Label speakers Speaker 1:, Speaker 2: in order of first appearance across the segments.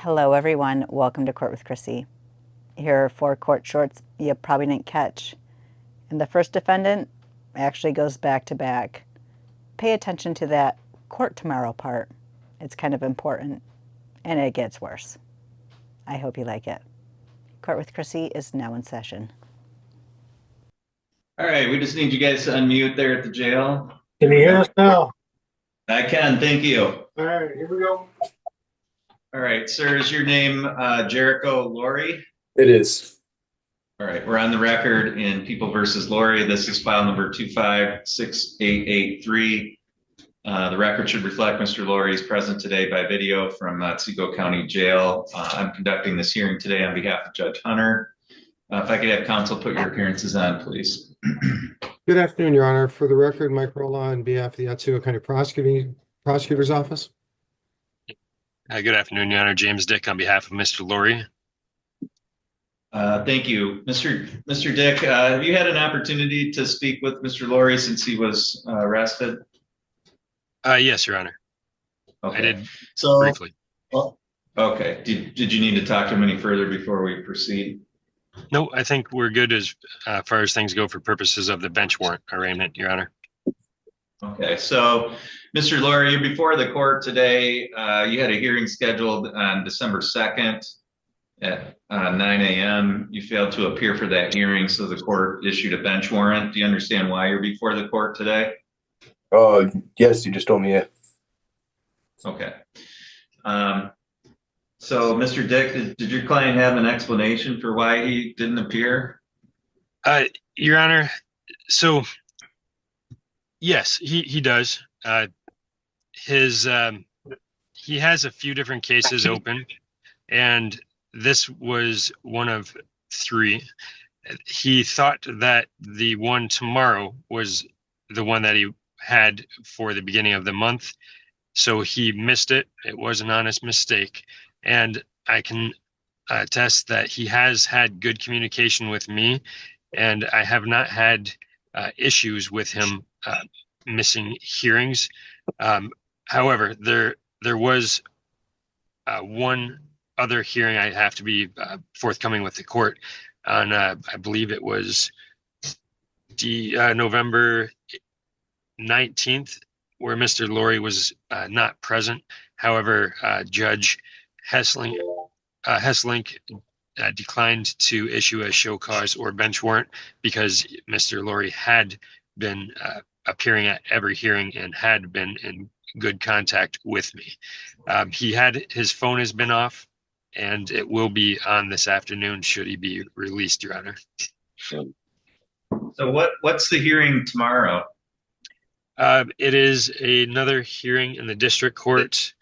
Speaker 1: Hello, everyone. Welcome to Court with Krissy. Here are 4 court shorts you probably didn't catch. And the first defendant actually goes back to back. Pay attention to that court tomorrow part. It's kind of important, and it gets worse. I hope you like it. Court with Krissy is now in session.
Speaker 2: All right, we just need you guys to unmute there at the jail.
Speaker 3: Can you hear us now?
Speaker 2: I can, thank you.
Speaker 3: All right, here we go.
Speaker 2: All right, sir, is your name Jericho Laurie?
Speaker 3: It is.
Speaker 2: All right, we're on the record in People versus Laurie. This is file number 256883. The record should reflect Mr. Laurie is present today by video from Otsego County Jail. I'm conducting this hearing today on behalf of Judge Hunter. If I could have counsel put your appearances on, please.
Speaker 4: Good afternoon, Your Honor. For the record, Mike Rolla on behalf of the Otsego County Prosecutor's Office.
Speaker 5: Good afternoon, Your Honor. James Dick on behalf of Mr. Laurie.
Speaker 2: Thank you. Mr. Dick, have you had an opportunity to speak with Mr. Laurie since he was arrested?
Speaker 5: Yes, Your Honor.
Speaker 2: Okay.
Speaker 5: I did
Speaker 2: briefly.
Speaker 5: Well,
Speaker 2: okay. Did you need to talk to him any further before we proceed?
Speaker 5: No, I think we're good as far as things go for purposes of the bench warrant arraignment, Your Honor.
Speaker 2: Okay, so Mr. Laurie, you're before the court today. You had a hearing scheduled on December 2nd at 9 a.m. You failed to appear for that hearing, so the court issued a bench warrant. Do you understand why you're before the court today?
Speaker 3: Yes, you just told me it.
Speaker 2: Okay. So, Mr. Dick, did your client have an explanation for why he didn't appear?
Speaker 5: Your Honor, so yes, he does. He has a few different cases open, and this was one of 3. He thought that the one tomorrow was the one that he had for the beginning of the month, so he missed it. It was an honest mistake, and I can attest that he has had good communication with me, and I have not had issues with him missing hearings. However, there was one other hearing I have to be forthcoming with the court on, I believe it was November 19th, where Mr. Laurie was not present. However, Judge Hesslink declined to issue a show cause or bench warrant because Mr. Laurie had been appearing at every hearing and had been in good contact with me. His phone has been off, and it will be on this afternoon should he be released, Your Honor.
Speaker 2: So what's the hearing tomorrow?
Speaker 5: It is another hearing in the district court.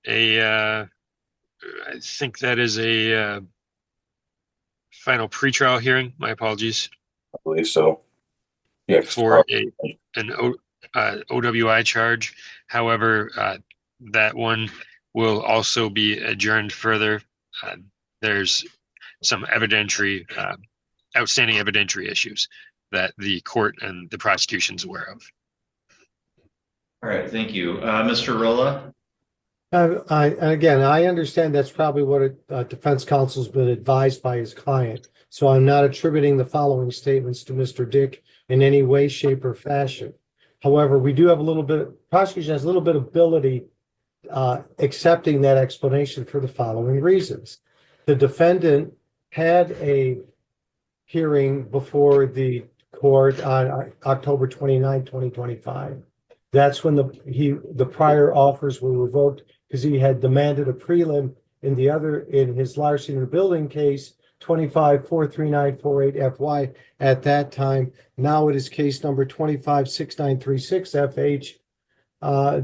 Speaker 5: I think that is a final pretrial hearing. My apologies.
Speaker 3: I believe so. Yeah,
Speaker 5: for an OWI charge. However, that one will also be adjourned further. There's some outstanding evidentiary issues that the court and the prosecution is aware of.
Speaker 2: All right, thank you. Mr. Rolla?
Speaker 4: I understand that's probably what a defense counsel's been advised by his client. So I'm not attributing the following statements to Mr. Dick in any way, shape, or fashion. However, we do have prosecution has a little bit of ability accepting that explanation for the following reasons. The defendant had a hearing before the court on October 29, 2025. That's when the prior offers were revoked because he had demanded a prelim in his larceny in the building case 25-43948-FY at that time. Now it is case number 25-6936-FH.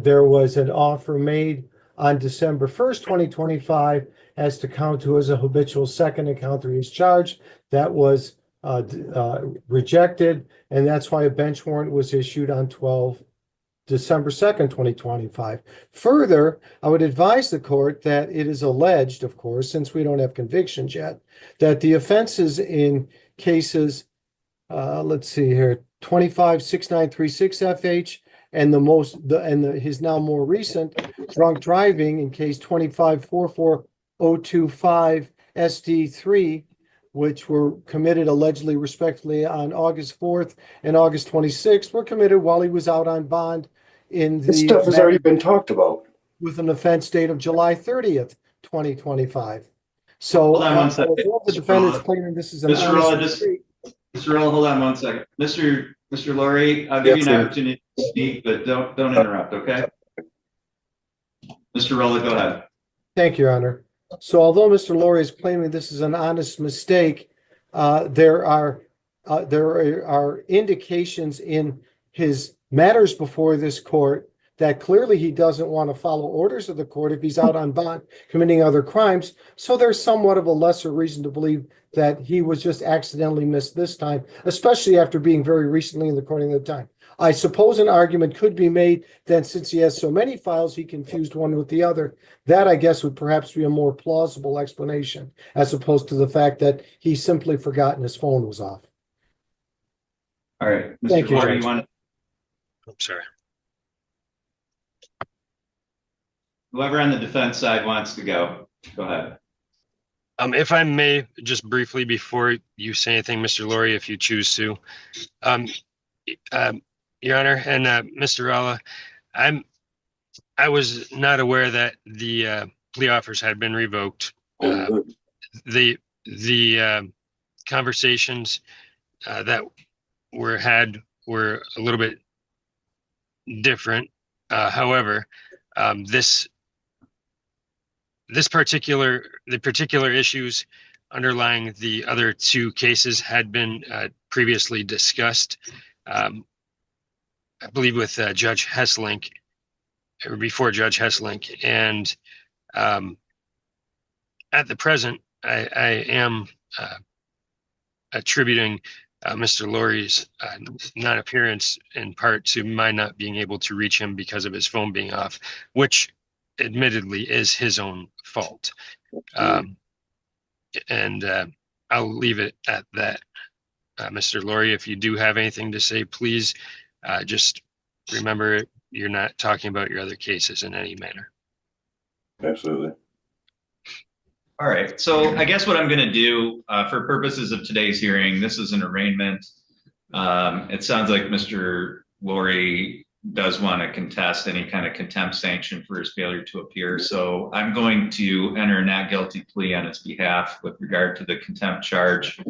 Speaker 4: There was an offer made on December 1st, 2025 as to count 2 as a habitual second encounter is charged. That was rejected, and that's why a bench warrant was issued on December 2nd, 2025. Further, I would advise the court that it is alleged, of course, since we don't have convictions yet, that the offenses in cases, let's see here, 25-6936-FH and his now more recent drunk driving in case 25-44 025 SD3, which were committed allegedly respectively on August 4th and August 26th, were committed while he was out on bond in
Speaker 3: This
Speaker 4: the
Speaker 3: stuff has already been talked about.
Speaker 4: with an offense date of July 30th, 2025. So
Speaker 2: Hold on one second.
Speaker 4: although the defendant's claiming this is an
Speaker 2: Mr. Rolla,
Speaker 4: honest mistake,
Speaker 2: Mr. Rolla, hold on one second. Mr. Laurie, I'll give
Speaker 3: Yes,
Speaker 2: you an
Speaker 3: sir.
Speaker 2: opportunity to speak, but don't interrupt, okay? Mr. Rolla, go ahead.
Speaker 4: thank you, Your Honor. So although Mr. Laurie is claiming this is an honest mistake, there are indications in his matters before this court that clearly he doesn't want to follow orders of the court if he's out on bond committing other crimes. So there's somewhat of a lesser reason to believe that he was just accidentally missed this time, especially after being very recently in the court at the time. I suppose an argument could be made that since he has so many files, he confused one with the other. That, I guess, would perhaps be a more plausible explanation, as opposed to the fact that he simply forgotten his phone was off.
Speaker 2: All right.
Speaker 4: Thank
Speaker 2: Mr.
Speaker 4: you,
Speaker 2: Laurie,
Speaker 4: Judge.
Speaker 2: you want,
Speaker 5: I'm sorry.
Speaker 2: whoever on the defense side wants to go ahead.
Speaker 5: If I may, just briefly before you say anything, Mr. Laurie, if you choose to, Your Honor, and Mr. Rolla, I was not aware that the plea offers had been revoked. The conversations that were had were a little bit different. However, the particular issues underlying the other two cases had been previously discussed, I believe with Judge Hesselink, or before Judge Hesselink. And at the present, I am attributing Mr. Laurie's non-appearance in part to my not being able to reach him because of his phone being off, which admittedly is his own fault. And I'll leave it at that. Mr. Laurie, if you do have anything to say, please just remember you're not talking about your other cases in any manner.
Speaker 3: Absolutely.
Speaker 2: All right. So I guess what I'm going to do for purposes of today's hearing, this is an arraignment. It sounds like Mr. Laurie does want to contest any kind of contempt sanction for his failure to appear. So I'm going to enter a not guilty plea on his behalf with regard to the contempt charge.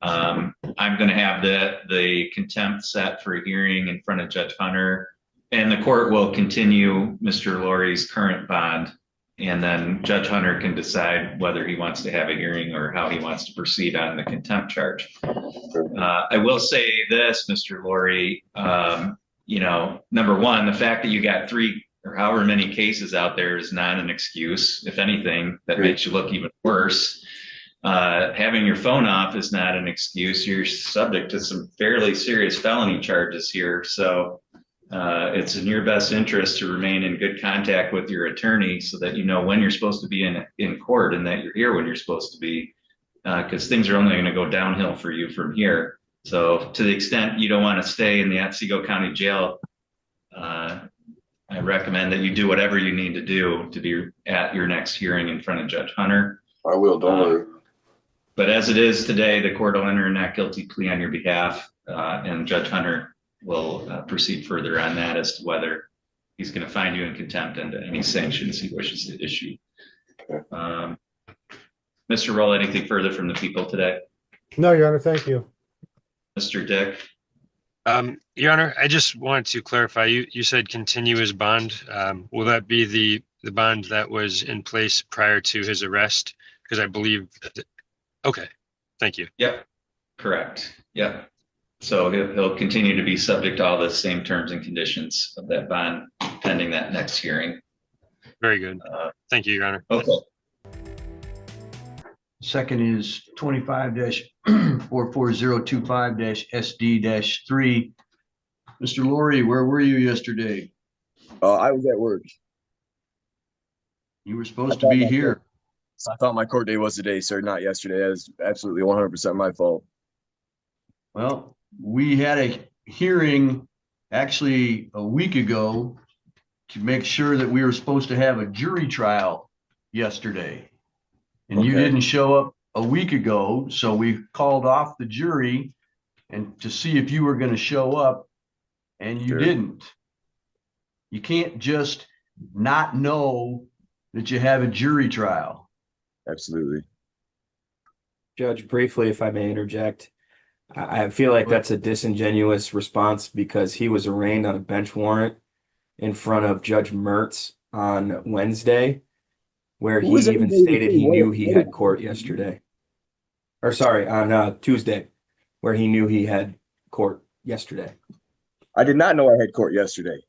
Speaker 2: I'm going to have the contempt set for a hearing in front of Judge Hunter, and the court will continue Mr. Laurie's current bond, and then Judge Hunter can decide whether he wants to have a hearing or how he wants to proceed on the contempt charge. I will say this, Mr. Laurie, number one, the fact that you got 3 or however many cases out there is not an excuse. If anything, that makes you look even worse. Having your phone off is not an excuse. You're subject to some fairly serious felony charges here. So it's in your best interest to remain in good contact with your attorney so that you know when you're supposed to be in court and that you're here when you're supposed to be, because things are only going to go downhill for you from here. So to the extent you don't want to stay in the Otsego County Jail, I recommend that you do whatever you need to do to be at your next hearing in front of Judge Hunter.
Speaker 3: I will, don't worry.
Speaker 2: But as it is today, the court will enter a not guilty plea on your behalf, and Judge Hunter will proceed further on that as to whether he's going to find you in contempt and any sanctions he wishes to issue.
Speaker 3: Okay.
Speaker 2: Mr. Roll, anything further from the people today?
Speaker 4: No, Your Honor, thank you.
Speaker 2: Mr. Dick?
Speaker 5: Your Honor, I just wanted to clarify, you said continue his bond. Will that be the bond that was in place prior to his arrest? Because I believe that, okay, thank you.
Speaker 2: Yep, correct. Yep. So he'll continue to be subject to all the same terms and conditions of that bond pending that next hearing.
Speaker 5: Very good. Thank you, Your Honor.
Speaker 2: Okay.
Speaker 6: Second is 25-44025-SD-3. Mr. Laurie, where were you yesterday?
Speaker 7: I was at work.
Speaker 6: You were supposed to be here.
Speaker 7: I thought my court day was today, sir, not yesterday. That is absolutely 100% my fault.
Speaker 6: Well, we had a hearing actually a week ago to make sure that we were supposed to have a jury trial yesterday. And you
Speaker 7: Okay.
Speaker 6: didn't show up a week ago, so we called off the jury and to see if you were going to show up, and you
Speaker 7: Sure.
Speaker 6: didn't. You can't just not know that you have a jury trial.
Speaker 7: Absolutely.
Speaker 8: Judge, briefly, if I may interject, I feel like that's a disingenuous response because he was arraigned on a bench warrant in front of Judge Mertz on Wednesday, where
Speaker 7: Who is
Speaker 8: he even
Speaker 7: anybody to
Speaker 8: stated
Speaker 7: say
Speaker 8: he
Speaker 7: what-
Speaker 8: knew he
Speaker 7: what
Speaker 8: had
Speaker 7: is-
Speaker 8: court yesterday. Or sorry, on Tuesday, where he knew he had court yesterday.
Speaker 7: I did not know I had court yesterday.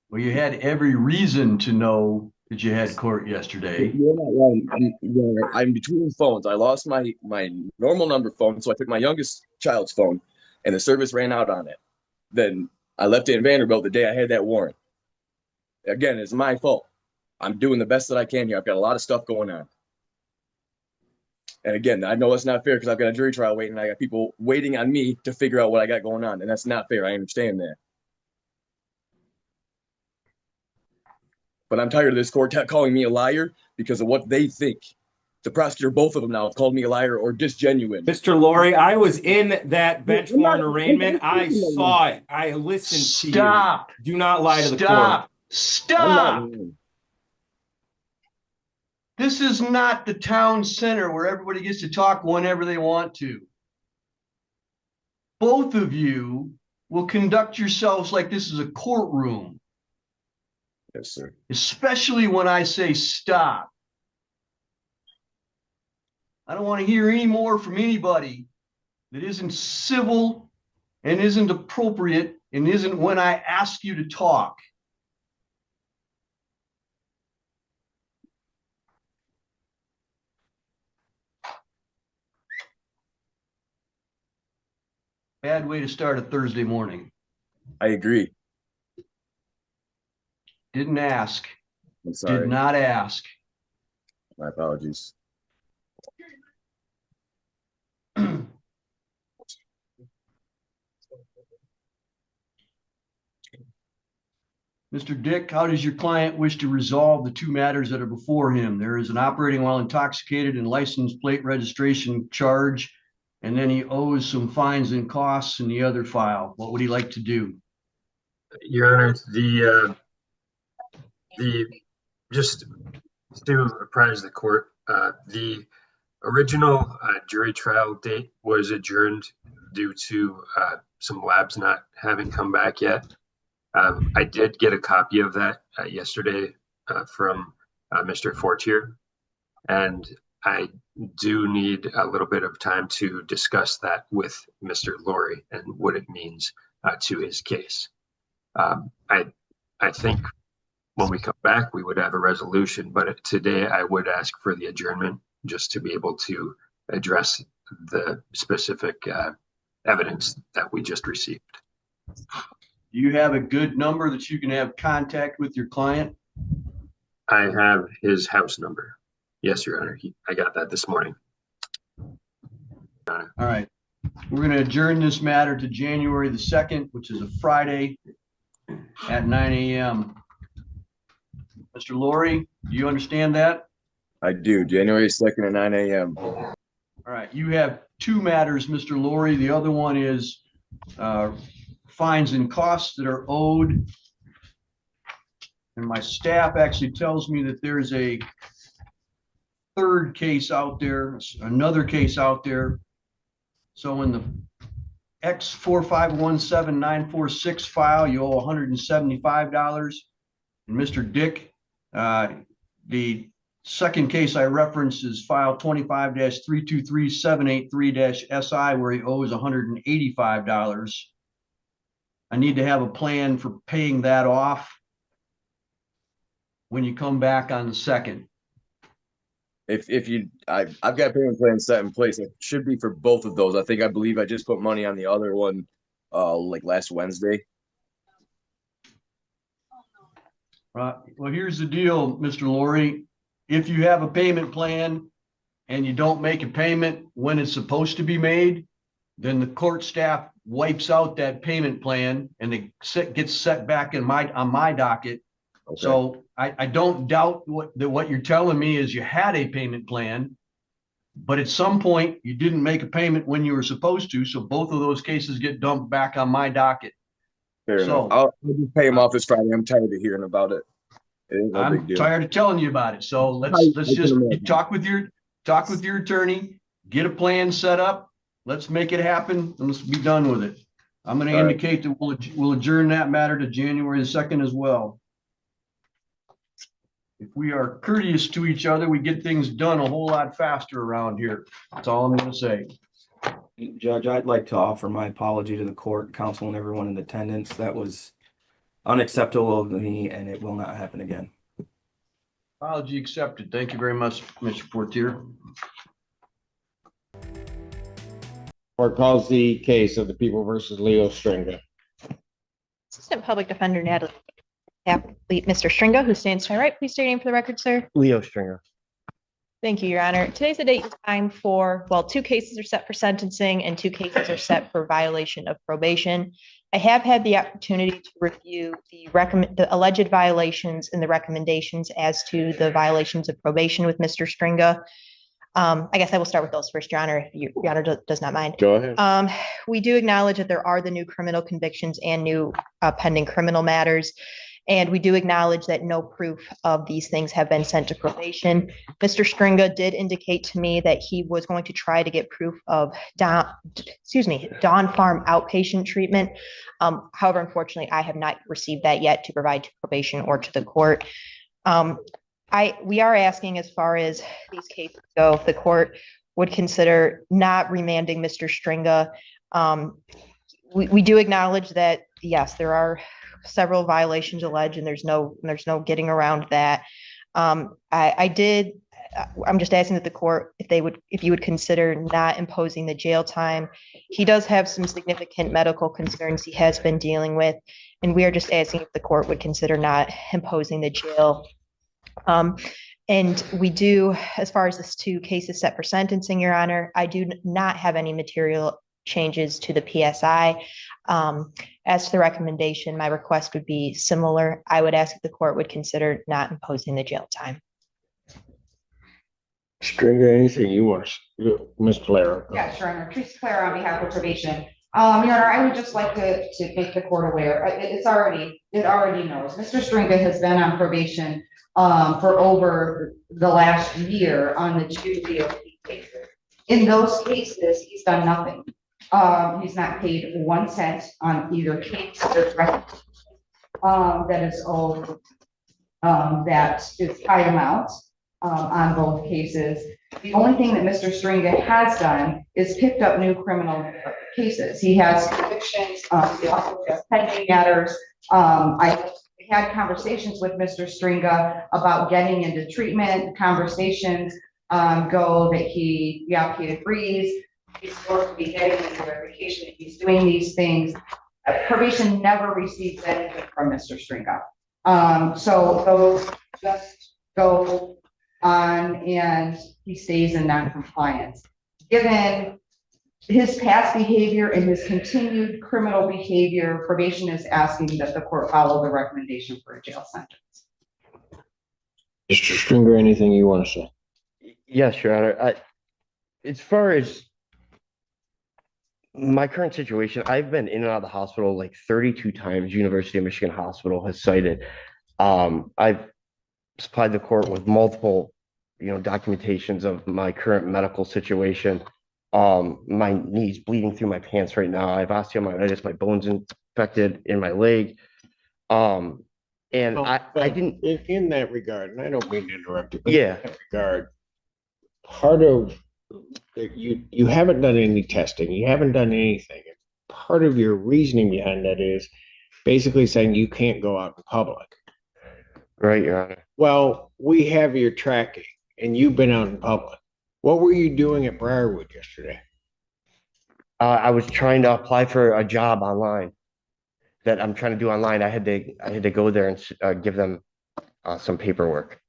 Speaker 6: Well, you had every reason to know that you had court yesterday.
Speaker 7: You're not wrong. I'm between phones. I lost my normal number phone, so I took my youngest child's phone, and the service ran out on it. Then I left it in Vanderbilt the day I had that warrant. Again, it's my fault. I'm doing the best that I can here. I've got a lot of stuff going on. And again, I know it's not fair because I've got a jury trial waiting, and I got people waiting on me to figure out what I got going on, and that's not fair. I understand that. But I'm tired of this court calling me a liar because of what they think. The prosecutor, both of them now, have called me a liar or disgenuine.
Speaker 8: Mr. Laurie, I was in that bench
Speaker 7: I'm not-
Speaker 8: warrant arraignment. I saw it. I listened to you.
Speaker 6: Stop.
Speaker 8: Do not lie to the court.
Speaker 6: Stop.
Speaker 7: I'm not
Speaker 6: Stop.
Speaker 7: lying.
Speaker 6: This is not the town center where everybody gets to talk whenever they want to. Both of you will conduct yourselves like this is a courtroom,
Speaker 7: Yes, sir.
Speaker 6: especially when I say stop. I don't want to hear any more from anybody that isn't civil and isn't appropriate and isn't when I ask you to talk. Bad way to start a Thursday morning.
Speaker 7: I agree.
Speaker 6: Didn't ask,
Speaker 7: I'm sorry.
Speaker 6: did not ask.
Speaker 7: My apologies.
Speaker 6: Mr. Dick, how does your client wish to resolve the two matters that are before him? There is an operating while intoxicated and license plate registration charge, and then he owes some fines and costs in the other file. What would he like to do?
Speaker 5: Your Honor, the just to apprise the court, the original jury trial date was adjourned due to some labs not having come back yet. I did get a copy of that yesterday from Mr. Fortier, and I do need a little bit of time to discuss that with Mr. Laurie and what it means to his case. I think when we come back, we would have a resolution, but today I would ask for the adjournment just to be able to address the specific evidence that we just received.
Speaker 6: Do you have a good number that you can have contact with your client?
Speaker 5: I have his house number. Yes, Your Honor. I got that this morning.
Speaker 6: All right. We're going to adjourn this matter to January the 2nd, which is a Friday at 9 a.m. Mr. Laurie, do you understand that?
Speaker 7: I do. January 2nd at 9 a.m.
Speaker 6: All right. You have two matters, Mr. Laurie. The other one is fines and costs that are owed. And my staff actually tells me that there's a third case out there, another case out there. So in the X4517946 file, you owe $175. And Mr. Dick, the second case I reference is file 25-323783-SI, where he owes $185. I need to have a plan for paying that off when you come back on the 2nd.
Speaker 7: If you, I've got a payment plan set in place. It should be for both of those. I believe I just put money on the other one, like last Wednesday.
Speaker 6: Right. Well, here's the deal, Mr. Laurie. If you have a payment plan and you don't make a payment when it's supposed to be made, then the court staff wipes out that payment plan and it gets set back on my docket
Speaker 3: Okay.
Speaker 6: So I don't doubt what you're telling me is you had a payment plan, but at some point you didn't make a payment when you were supposed to. So both of those cases get dumped back on my docket.
Speaker 7: Fair
Speaker 6: So-
Speaker 7: enough. I'll just pay him off this Friday. I'm tired of hearing about it. It ain't no big
Speaker 6: I'm
Speaker 7: deal.
Speaker 6: tired of telling you about it. So let's
Speaker 7: I can
Speaker 6: just
Speaker 7: imagine.
Speaker 6: talk with your attorney, get a plan set up. Let's make it happen and let's be done with it. I'm going to
Speaker 7: All right.
Speaker 6: indicate that we'll adjourn that matter to January the 2nd as well. If we are courteous to each other, we get things done a whole lot faster around here. That's all I'm going to say.
Speaker 8: Judge, I'd like to offer my apology to the court, counsel, and everyone in attendance. That was unacceptable of me, and it will not happen again.
Speaker 6: Apology accepted. Thank you very much, Mr. Portier.
Speaker 9: Court calls the case of the People versus Leo Stringa.
Speaker 10: Assistant Public Defender Natalie, Mr. Stringa, who stands to my right. Please state your name for the record, sir.
Speaker 9: Leo Stringa.
Speaker 10: Thank you, Your Honor. Today's the date and time for, well, 2 cases are set for sentencing and 2 cases are set for violation of probation. I have had the opportunity to review the alleged violations and the recommendations as to the violations of probation with Mr. Stringa. I guess I will start with those first, Your Honor, if Your Honor does not mind.
Speaker 9: Go ahead.
Speaker 10: We do acknowledge that there are the new criminal convictions and new pending criminal matters. And we do acknowledge that no proof of these things have been sent to probation. Mr. Stringa did indicate to me that he was going to try to get proof of Dawn Farm outpatient treatment. However, unfortunately, I have not received that yet to provide to probation or to the court. We are asking, as far as these cases go, if the court would consider not remanding Mr. Stringa. We do acknowledge that, yes, there are several violations alleged, and there's no getting around that. I'm just asking that the court, if you would consider not imposing the jail time. He does have some significant medical concerns he has been dealing with, and we are just asking if the court would consider not imposing the jail. And we do, as far as this 2 cases set for sentencing, Your Honor, I do not have any material changes to the PSI. As to the recommendation, my request would be similar. I would ask if the court would consider not imposing the jail time.
Speaker 9: Stringa, anything you want to, Ms. Clara?
Speaker 11: Yeah, sure. I'm Krissy Claire on behalf of probation. Your Honor, I would just like to make the court aware. It already knows. Mr. Stringa has been on probation for over the last year on the 2 DOP cases. In those cases, he's done nothing. He's not paid 1 cent on either case or that is owed. That is high amounts on both cases. The only thing that Mr. Stringa has done is picked up new criminal cases. He has convictions. He also has pending matters. I had conversations with Mr. Stringa about getting into treatment. Conversations go that he agrees. He's supposed to be getting his verification. He's doing these things. Probation never receives anything from Mr. Stringa. So those just go on and he stays in non-compliance. Given his past behavior and his continued criminal behavior, probation is asking that the court follow the recommendation for a jail sentence.
Speaker 9: Mr. Stringa, anything you want to say?
Speaker 12: Yes, Your Honor. As far as my current situation, I've been in and out of the hospital like 32 times. University of Michigan Hospital has cited. I've supplied the court with multiple, documentations of my current medical situation. My knee's bleeding through my pants right now. I have osteomyelitis. My bone's infected in my leg. And I didn't.
Speaker 9: In that regard, and I don't mean to interrupt you, but
Speaker 12: Yeah.
Speaker 9: in that regard, part of you haven't done any testing, you haven't done anything. Part of your reasoning behind that is basically saying you can't go out in public.
Speaker 12: Right, Your Honor.
Speaker 9: Well, we have your tracking, and you've been out in public. What were you doing at Briarwood yesterday?
Speaker 12: I was trying to apply for a job online that I'm trying to do online. I had to go there and give them some paperwork.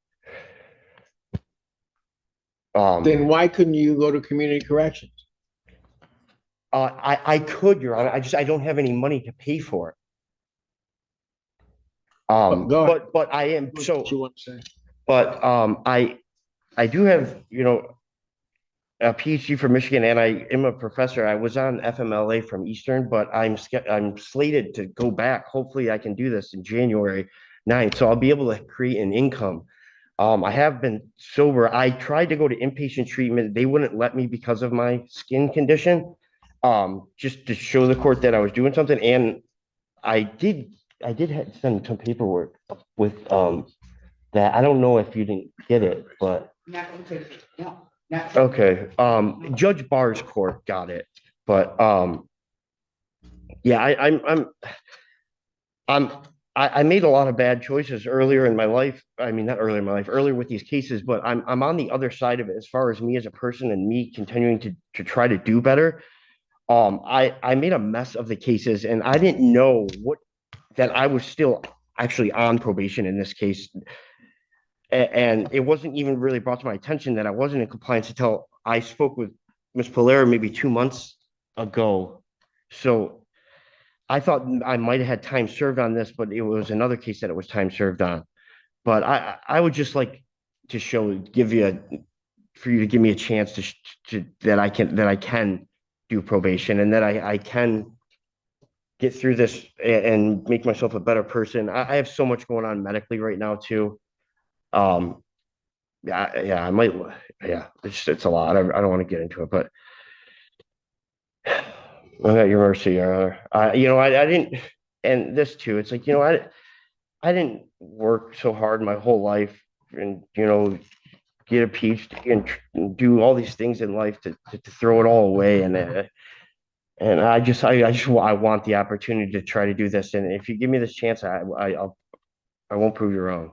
Speaker 9: Then why couldn't you go to community corrections?
Speaker 12: I could, Your Honor. I don't have any money to pay for it.
Speaker 9: Go ahead.
Speaker 12: But I am, so,
Speaker 9: What you want to say?
Speaker 12: but, I do have, a PhD from Michigan, and I am a professor. I was on FMLA from Eastern, but I'm slated to go back. Hopefully I can do this in January 9th, so I'll be able to create an income. I have been sober. I tried to go to inpatient treatment. They wouldn't let me because of my skin condition. Just to show the court that I was doing something. And I did send some paperwork with, that. I don't know if you didn't get it, but
Speaker 11: Not inpatient, no, not.
Speaker 12: okay. Judge Barr's court got it, but, yeah, I made a lot of bad choices earlier in my life. I mean, not earlier in my life, earlier with these cases, but I'm on the other side of it as far as me as a person and me continuing to try to do better. I made a mess of the cases, and I didn't know that I was still actually on probation in this case. And it wasn't even really brought to my attention that I wasn't in compliance until I spoke with Ms. Polera maybe 2 months ago. So I thought I might have had time served on this, but it was another case that it was time served on. But I would just like to for you to give me a chance that I can do probation, and that I can get through this and make myself a better person. I have so much going on medically right now too. Yeah, I might, yeah, it's a lot. I don't want to get into it, but I'm at your mercy, Your Honor. I didn't, and this too, it's like, I didn't work so hard my whole life and, get a PhD and do all these things in life to throw it all away. And I want the opportunity to try to do this. And if you give me this chance, I won't prove you wrong.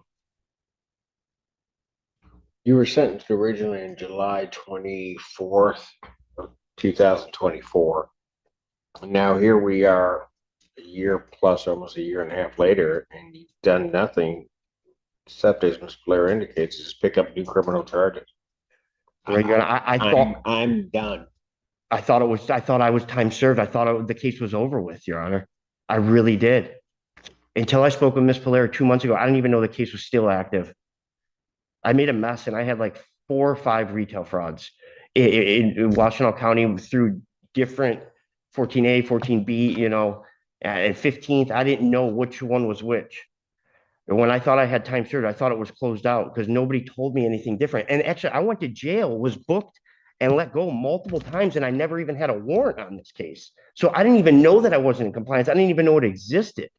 Speaker 9: You were sentenced originally in July 24th of 2024. And now here we are a year plus, almost a year and a half later, and you've done nothing except, as Ms. Blair indicates, is pick up new criminal charges.
Speaker 12: Right, Your Honor, I thought
Speaker 9: I'm done.
Speaker 12: I thought I was time served. I thought the case was over with, Your Honor. I really did. Until I spoke with Ms. Polera 2 months ago, I didn't even know the case was still active. I made a mess, and I had like 4 or 5 retail frauds in Washtenaw County through different 14A, 14B, and 15th. I didn't know which one was which. And when I thought I had time served, I thought it was closed out because nobody told me anything different. And actually, I went to jail, was booked, and let go multiple times, and I never even had a warrant on this case. So I didn't even know that I wasn't in compliance. I didn't even know it existed.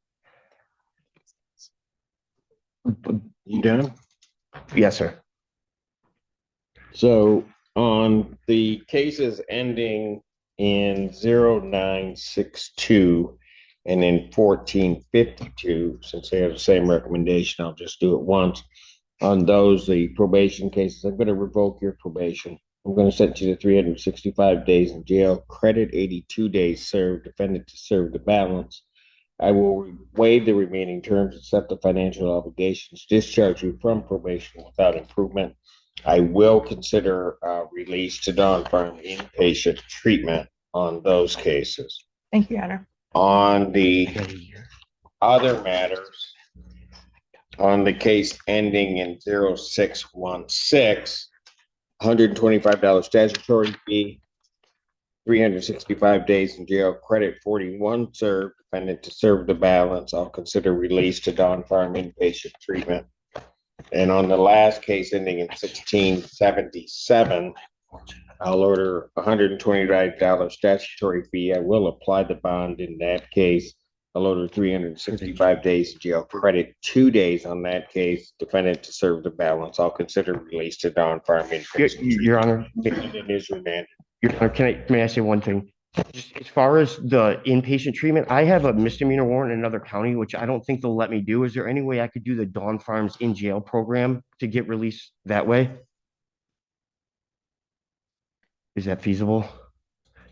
Speaker 9: You done?
Speaker 12: Yes, sir.
Speaker 9: So on the cases ending in 0962 and then 1452, since they have the same recommendation, I'll just do it once. On those, the probation cases, I'm going to revoke your probation. I'm going to sentence you to 365 days in jail, credit 82 days served, defendant to serve the balance. I will waive the remaining terms, accept the financial obligations, discharge you from probation without improvement. I will consider release to Dawn Farm inpatient treatment on those cases.
Speaker 10: Thank you, Your Honor.
Speaker 9: On the other matters, on the case ending in 0616, $125 statutory fee, 365 days in jail, credit 41 served, defendant to serve the balance. I'll consider release to Dawn Farm inpatient treatment. And on the last case ending in 1677, I'll order $125 statutory fee. I will apply the bond in that case. I'll order 365 days in jail, credit 2 days on that case, defendant to serve the balance. I'll consider release to Dawn Farm inpatient.
Speaker 12: Your Honor,
Speaker 9: It is remanded.
Speaker 12: Your Honor, may I say one thing? Just as far as the inpatient treatment, I have a misdemeanor warrant in another county, which I don't think they'll let me do. Is there any way I could do the Dawn Farms in jail program to get released that way? Is that feasible?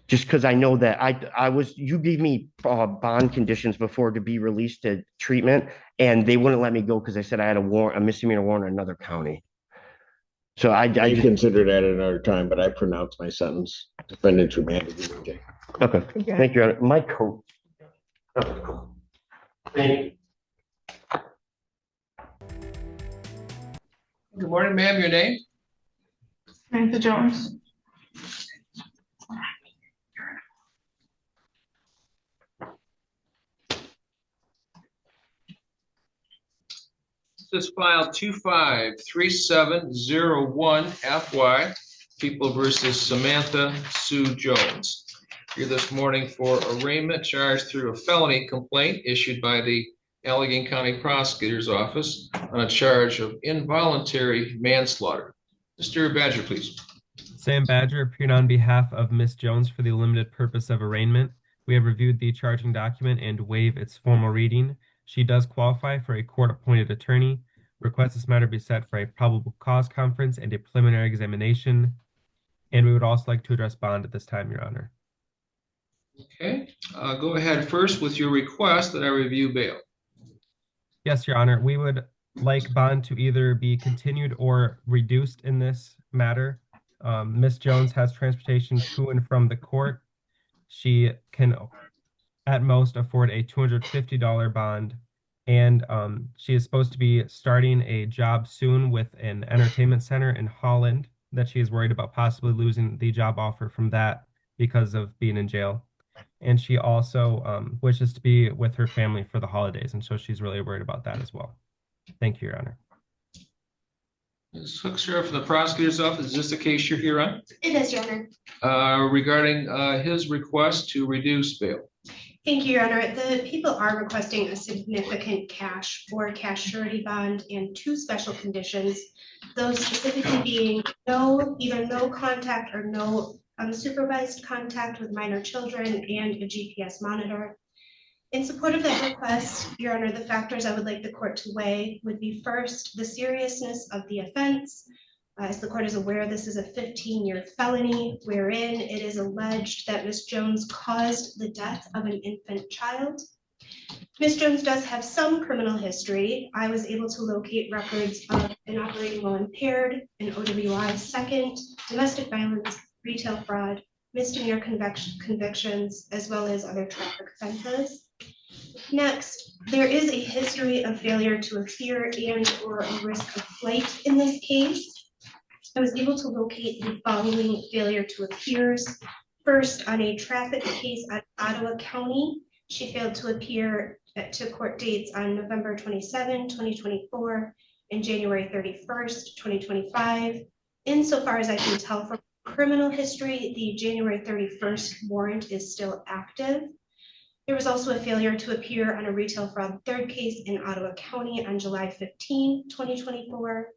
Speaker 12: Just because I know that you gave me bond conditions before to be released to treatment, and they wouldn't let me go because they said I had a misdemeanor warrant in another county. So I just
Speaker 9: consider that another time, but I pronounce my sentence. Defendant remanded.
Speaker 12: Okay. Thank you, Your Honor. My coat. Thank you.
Speaker 13: Good morning, ma'am. Your name?
Speaker 14: Samantha Jones.
Speaker 13: This is file 253701 FY, People versus Samantha Sue Jones. Here this morning for arraignment charged through a felony complaint issued by the Allegheny County Prosecutor's Office on a charge of involuntary manslaughter. Mr. Badger, please.
Speaker 15: Sam Badger appearing on behalf of Ms. Jones for the limited purpose of arraignment. We have reviewed the charging document and waive its formal reading. She does qualify for a court-appointed attorney. Request this matter be set for a probable cause conference and a preliminary examination. And we would also like to address bond at this time, Your Honor.
Speaker 13: Okay, go ahead first with your request that I review bail.
Speaker 15: Yes, Your Honor. We would like bond to either be continued or reduced in this matter. Ms. Jones has transportation to and from the court. She can at most afford a $250 bond, and she is supposed to be starting a job soon with an entertainment center in Holland that she is worried about possibly losing the job offer from that because of being in jail. And she also wishes to be with her family for the holidays, and so she's really worried about that as well. Thank you, Your Honor.
Speaker 13: Ms. Hookser from the prosecutor's office, is this the case you're here on?
Speaker 16: It is, Your Honor.
Speaker 13: Regarding his request to reduce bail.
Speaker 16: Thank you, Your Honor. The people are requesting a significant cash or cash surety bond and two special conditions. Those specifically being either no contact or no unsupervised contact with minor children and a GPS monitor. In support of that request, Your Honor, the factors I would like the court to weigh would be first, the seriousness of the offense. As the court is aware, this is a 15-year felony wherein it is alleged that Ms. Jones caused the death of an infant child. Ms. Jones does have some criminal history. I was able to locate records of an operating while impaired, an OWI second, domestic violence, retail fraud, misdemeanor convictions, as well as other traffic offenses. Next, there is a history of failure to appear and or a risk of flight in this case. I was able to locate the following failure to appears. First, on a traffic case at Ottawa County, she failed to appear to court dates on November 27, 2024 and January 31st, 2025. Insofar as I can tell from criminal history, the January 31st warrant is still active. There was also a failure to appear on a retail fraud third case in Ottawa County on July 15, 2024.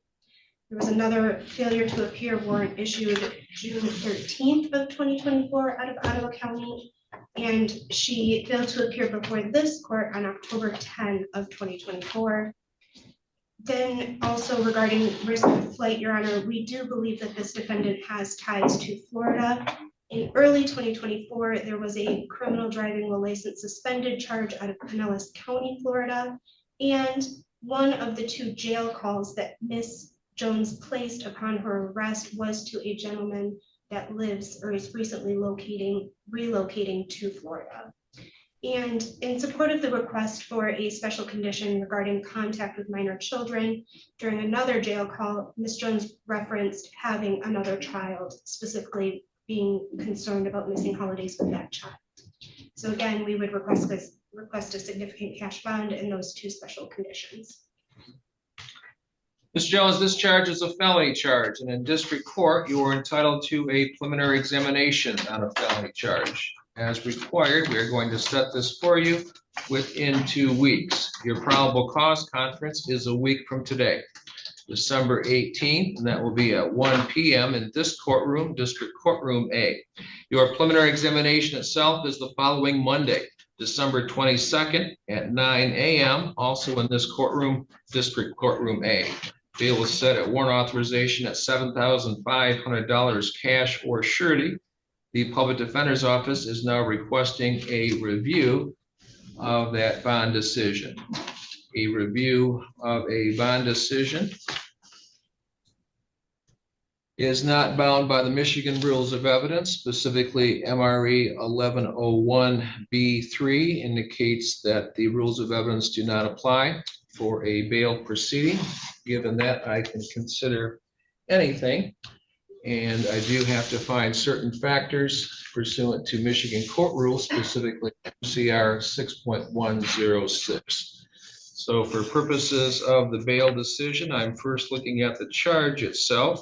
Speaker 16: There was another failure to appear warrant issued June 13th of 2024 out of Ottawa County, and she failed to appear before this court on October 10 of 2024. Then also regarding risk of flight, Your Honor, we do believe that this defendant has ties to Florida. In early 2024, there was a criminal driving while license suspended charge out of Pinellas County, Florida, and one of the two jail calls that Ms. Jones placed upon her arrest was to a gentleman that lives or is recently relocating to Florida. And in support of the request for a special condition regarding contact with minor children, during another jail call, Ms. Jones referenced having another child, specifically being concerned about missing holidays with that child. So again, we would request a significant cash bond and those two special conditions.
Speaker 13: Ms. Jones, this charge is a felony charge, and in district court, you are entitled to a preliminary examination on a felony charge. As required, we are going to set this for you within 2 weeks. Your probable cause conference is a week from today, December 18th, and that will be at 1 p.m. in this courtroom, District Courtroom A. Your preliminary examination itself is the following Monday, December 22nd at 9 a.m., also in this courtroom, District Courtroom A. Bail is set at warrant authorization at $7,500 cash or surety. The Public Defender's Office is now requesting a review of that bond decision. A review of a bond decision is not bound by the Michigan Rules of Evidence, specifically MRE 1101B3 indicates that the rules of evidence do not apply. for a bail proceeding. Given that, I can consider anything. And I do have to find certain factors pursuant to Michigan court rules, specifically CR 6.106. So for purposes of the bail decision, I'm first looking at the charge itself.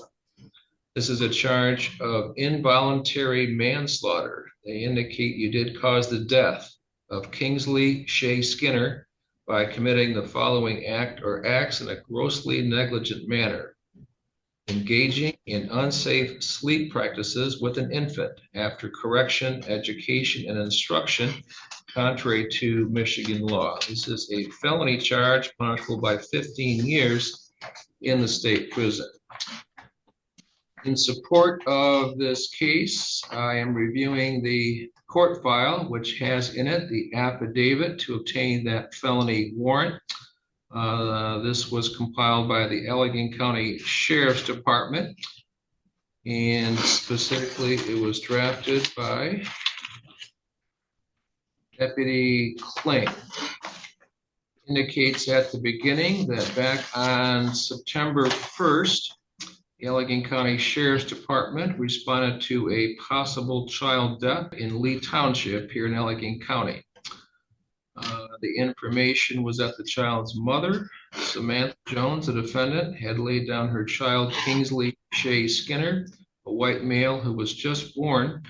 Speaker 13: This is a charge of involuntary manslaughter. They indicate you did cause the death of Kingsley Shea Skinner by committing the following act or acts in a grossly negligent manner: engaging in unsafe sleep practices with an infant after correction, education, and instruction contrary to Michigan law. This is a felony charge punishable by 15 years in the state prison. In support of this case, I am reviewing the court file, which has in it the affidavit to obtain that felony warrant. This was compiled by the Allegheny County Sheriff's Department, and specifically it was drafted by Deputy Kling. Indicates at the beginning that back on September 1st, the Allegheny County Sheriff's Department responded to a possible child death in Lee Township here in Allegheny County. The information was that the child's mother, Samantha Jones, the defendant, had laid down her child, Kingsley Shea Skinner, a white male who was just born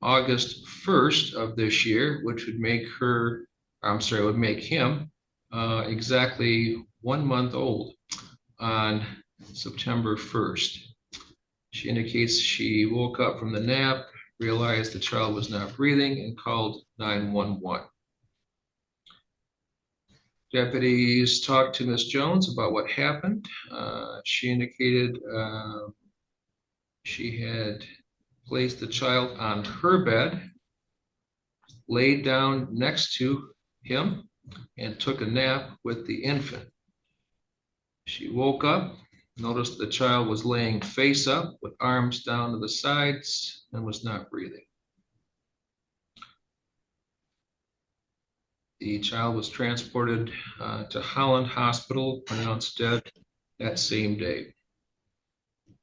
Speaker 13: August 1st of this year, which would make him exactly 1 month old on September 1st. She indicates she woke up from the nap, realized the child was not breathing, and called 911. Deputies talked to Ms. Jones about what happened. She indicated she had placed the child on her bed, laid down next to him, and took a nap with the infant. She woke up, noticed the child was laying face up with arms down to the sides and was not breathing. The child was transported to Holland Hospital, pronounced dead that same day.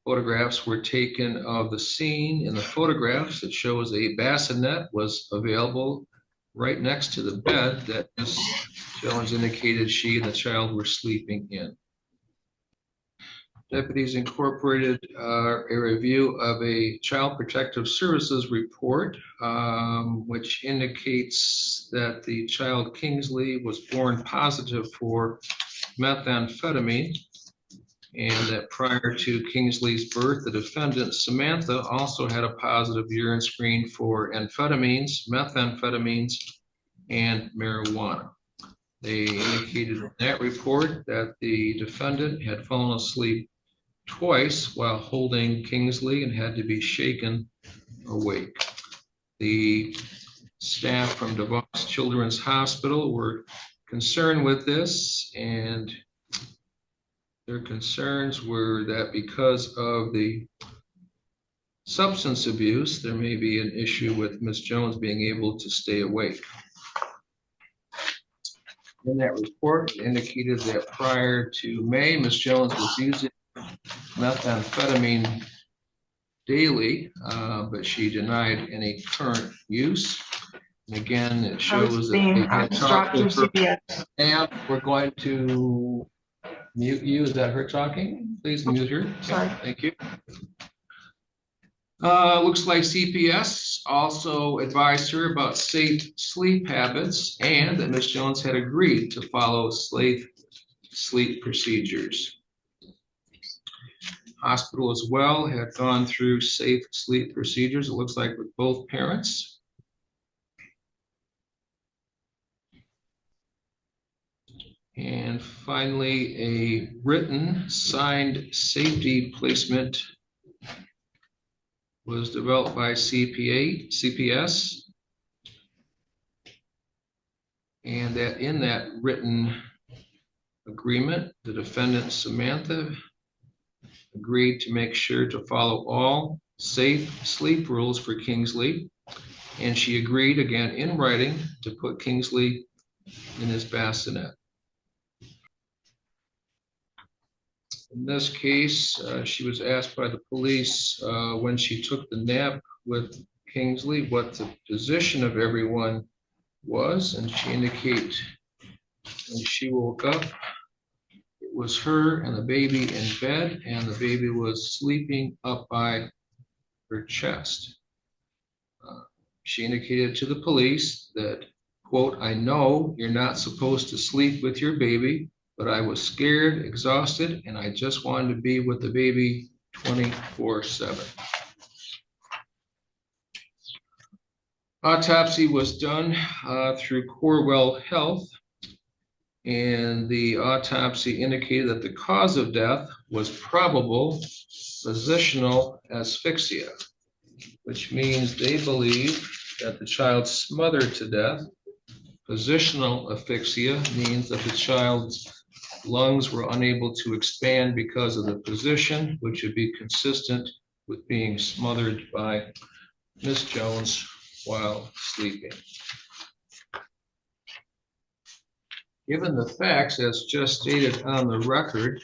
Speaker 13: Photographs were taken of the scene. In the photographs, it shows a bassinet was available right next to the bed that Ms. Jones indicated she and the child were sleeping in. Deputies incorporated a review of a Child Protective Services report, which indicates that the child Kingsley was born positive for methamphetamine, and that prior to Kingsley's birth, the defendant, Samantha, also had a positive urine screen for amphetamines, methamphetamines, and marijuana. They indicated in that report that the defendant had fallen asleep twice while holding Kingsley and had to be shaken awake. The staff from DeVos Children's Hospital were concerned with this, and their concerns were that because of the substance abuse, there may be an issue with Ms. Jones being able to stay awake. In that report, it indicated that prior to May, Ms. Jones was using methamphetamine daily, but she denied any current use. And again, it shows that they had talked to her. And we're going to mute you. Is that her talking? Please mute her. Sorry. Thank you. Looks like CPS also advised her about safe sleep habits and that Ms. Jones had agreed to follow safe sleep procedures. Hospital as well had gone through safe sleep procedures, it looks like, with both parents. And finally, a written signed safety placement was developed by CPS. And that in that written agreement, the defendant, Samantha, agreed to make sure to follow all safe sleep rules for Kingsley. And she agreed, again in writing, to put Kingsley in his bassinet. In this case, she was asked by the police when she took the nap with Kingsley what the position of everyone was, and she indicated when she woke up, it was her and the baby in bed, and the baby was sleeping up by her chest. She indicated to the police that, quote, "I know you're not supposed to sleep with your baby, but I was scared, exhausted, and I just wanted to be with the baby 24/7. Autopsy was done through Corewell Health, and the autopsy indicated that the cause of death was probable positional asphyxia, which means they believe that the child smothered to death. Positional asphyxia means that the child's lungs were unable to expand because of the position, which would be consistent with being smothered by Miss Jones while sleeping. Given the facts as just stated on the record,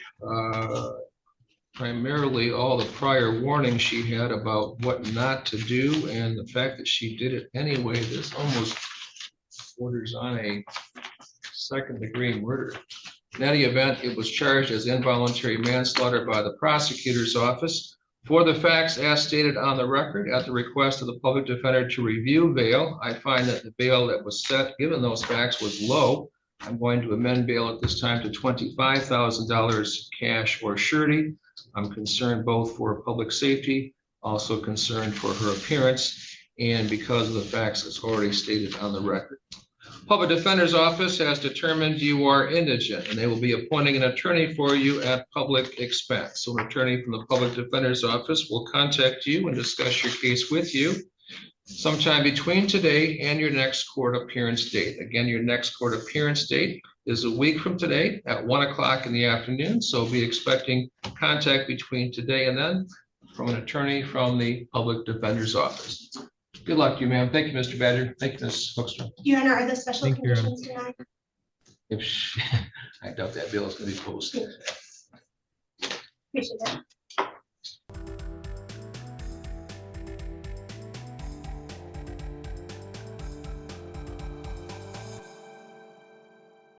Speaker 13: primarily all the prior warnings she had about what not to do and the fact that she did it anyway, this almost borders on a second-degree murder. In any event, it was charged as involuntary manslaughter by the prosecutor's office. For the facts as stated on the record, at the request of the public defender to review bail, I find that the bail that was set, given those facts, was low. I'm going to amend bail at this time to $25,000 cash or surety. I'm concerned both for public safety, also concerned for her appearance, and because of the facts that's already stated on the record. Public Defender's Office has determined you are indigent, and they will be appointing an attorney for you at public expense. So an attorney from the Public Defender's Office will contact you and discuss your case with you sometime between today and your next court appearance date. Again, your next court appearance date is a week from today at 1 o'clock in the afternoon. So be expecting contact between today and then from an attorney from the Public Defender's Office. Good luck to you, ma'am. Thank you, Mr. Badger. Thank you, Ms. Hoekstra.
Speaker 16: Your Honor, are the special
Speaker 15: Thank you, Your Honor.
Speaker 16: conditions denied?
Speaker 13: If she, I doubt that bill is going to be posted.
Speaker 16: Appreciate it.